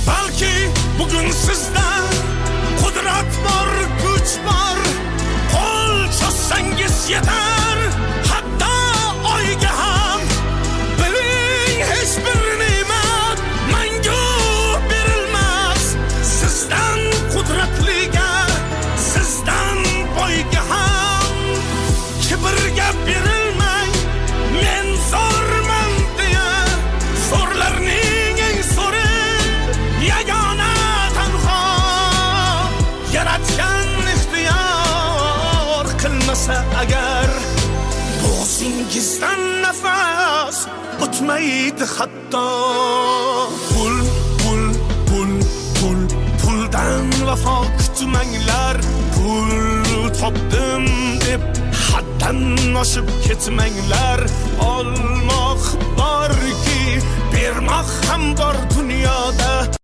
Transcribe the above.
balki bugun sizda qudrat bor, kuch bor, qo'l cho'zsangiz yetar, hatto oyga ham. Biling, hech bir ne'mat mangu berilmas, sizdan qudratliga, sizdan boyga ham. Kibrga berilmang, men zo'rman deya, zo'rlarning eng zo'ri yagona tanho. Yaratgan ixtiyor qilmasa agar, bo'g'zingizdan nafas o'tmaydi hatto. Pul, pul, pul, pul, puldan vafo kutmanglar. Pul topdim deb haddan oshib ketmanglar. Olmoq borki, bermoq ham bor dunyoda.